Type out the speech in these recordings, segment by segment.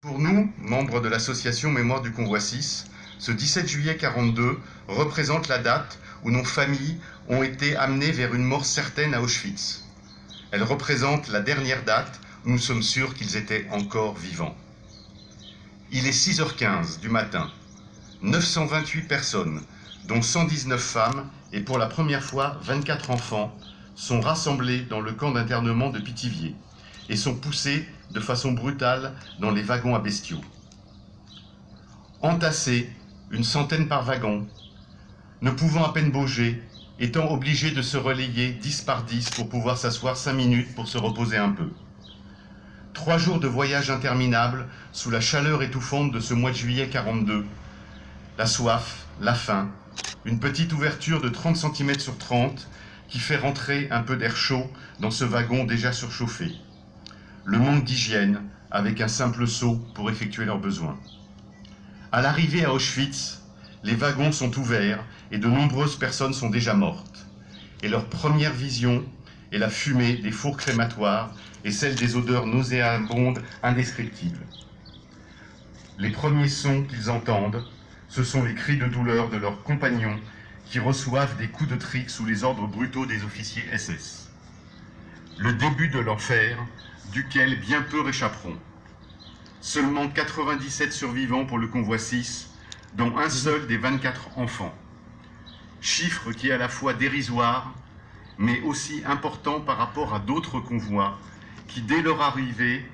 Pour nous, membres de l'association Mémoire du Convoi 6, ce 17 juillet 1942 représente la date où nos familles ont été amenées vers une mort certaine à Auschwitz. Elle représente la dernière date où nous sommes sûrs qu'ils étaient encore vivants. Il est 6h15 du matin. 928 personnes, dont 119 femmes et pour la première fois 24 enfants, sont rassemblées dans le camp d'internement de Pithiviers et sont poussés de façon brutale dans les wagons à bestiaux. Entassés, une centaine par wagon, ne pouvant à peine bouger, étant obligés de se relayer 10 par 10 pour pouvoir s'asseoir 5 minutes pour se reposer un peu. 3 jours de voyage interminable sous la chaleur étouffante de ce mois de juillet 1942. La soif, la faim, une petite ouverture de 30 cm sur 30 qui fait rentrer un peu d'air chaud dans ce wagon déjà surchauffé. Le manque d'hygiène, avec un simple seau pour effectuer leurs besoins. À l'arrivée à Auschwitz, les wagons sont ouverts et de nombreuses personnes sont déjà mortes. Et leur première vision est la fumée des fours crématoires et celle des odeurs nauséabondes indescriptibles. Les premiers sons qu'ils entendent, ce sont les cris de douleur de leurs compagnons qui reçoivent des coups de trique sous les ordres brutaux des officiers SS. Le début de l'enfer, duquel bien peu réchapperont. Seulement 97 survivants pour le convoi 6, dont un seul des 24 enfants. Chiffre qui est à la fois dérisoire, mais aussi important par rapport à d'autres convois qui, dès leur arrivée,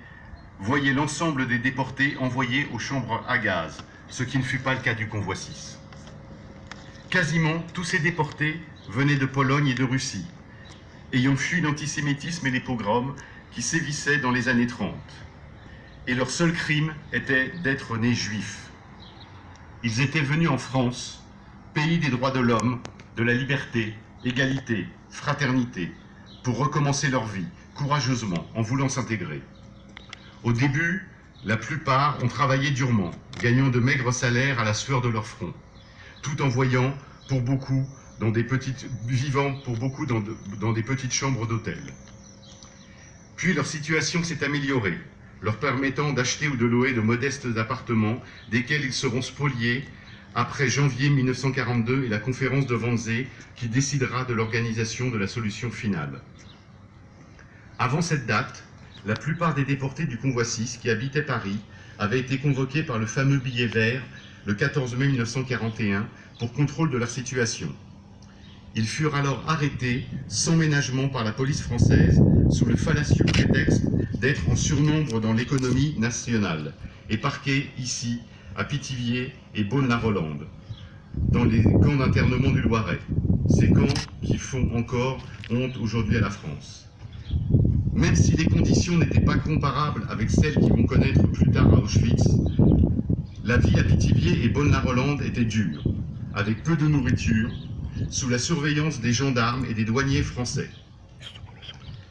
voyaient l'ensemble des déportés envoyés aux chambres à gaz, ce qui ne fut pas le cas du convoi 6. Quasiment tous ces déportés venaient de Pologne et de Russie, ayant fui l'antisémitisme et les pogroms qui sévissaient dans les années 30. Et leur seul crime était d'être nés juifs. Ils étaient venus en France, pays des droits de l'homme, de la liberté, égalité, fraternité, pour recommencer leur vie, courageusement, en voulant s'intégrer. Au début, la plupart ont travaillé durement, gagnant de maigres salaires à la sueur de leur front, tout en voyant, pour beaucoup, vivant pour beaucoup dans des petites chambres d'hôtel. Puis leur situation s'est améliorée, leur permettant d'acheter ou de louer de modestes appartements, desquels ils seront spoliés après janvier 1942 et la conférence de Wannsee qui décidera de l'organisation de la solution finale. Avant cette date, la plupart des déportés du convoi 6 qui habitaient Paris avaient été convoqués par le fameux billet vert le 14 mai 1941 pour contrôle de leur situation. Ils furent alors arrêtés sans ménagement par la police française sous le fallacieux prétexte d'être en surnombre dans l'économie nationale et parqués ici, à Pithiviers et Beaune-la-Rolande, dans les camps d'internement du Loiret, ces camps qui font encore honte aujourd'hui à la France. Même si les conditions n'étaient pas comparables avec celles qu'ils vont connaître plus tard à Auschwitz, la vie à Pithiviers et Beaune-la-Rolande était dure, avec peu de nourriture, sous la surveillance des gendarmes et des douaniers français.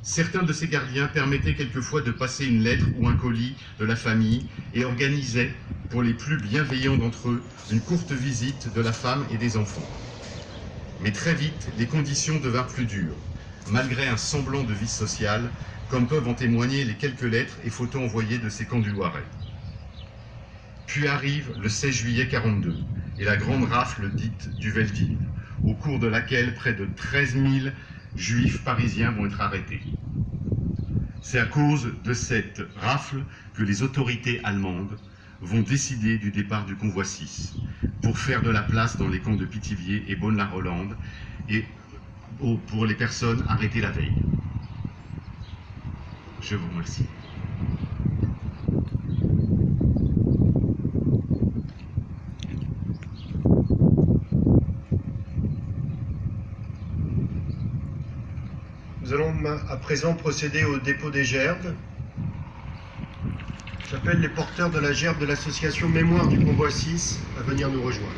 Certains de ces gardiens permettaient quelquefois de passer une lettre ou un colis de la famille et organisaient, pour les plus bienveillants d'entre eux, une courte visite de la femme et des enfants. Mais très vite, les conditions devinrent plus dures, malgré un semblant de vie sociale, comme peuvent en témoigner les quelques lettres et photos envoyées de ces camps du Loiret. Puis arrive le 16 juillet 1942 et la grande rafle dite du Veldiv, au cours de laquelle près de 13 000 juifs parisiens vont être arrêtés. C'est à cause de cette rafle que les autorités allemandes vont décider du départ du convoi 6 pour faire de la place dans les camps de Pithiviers et Beaune-la-Rolande et pour les personnes arrêtées la veille. Je vous remercie. Nous allons à présent procéder au dépôt des gerbes. J'appelle les porteurs de la gerbe de l'association Mémoire du Convoi 6 à venir nous rejoindre.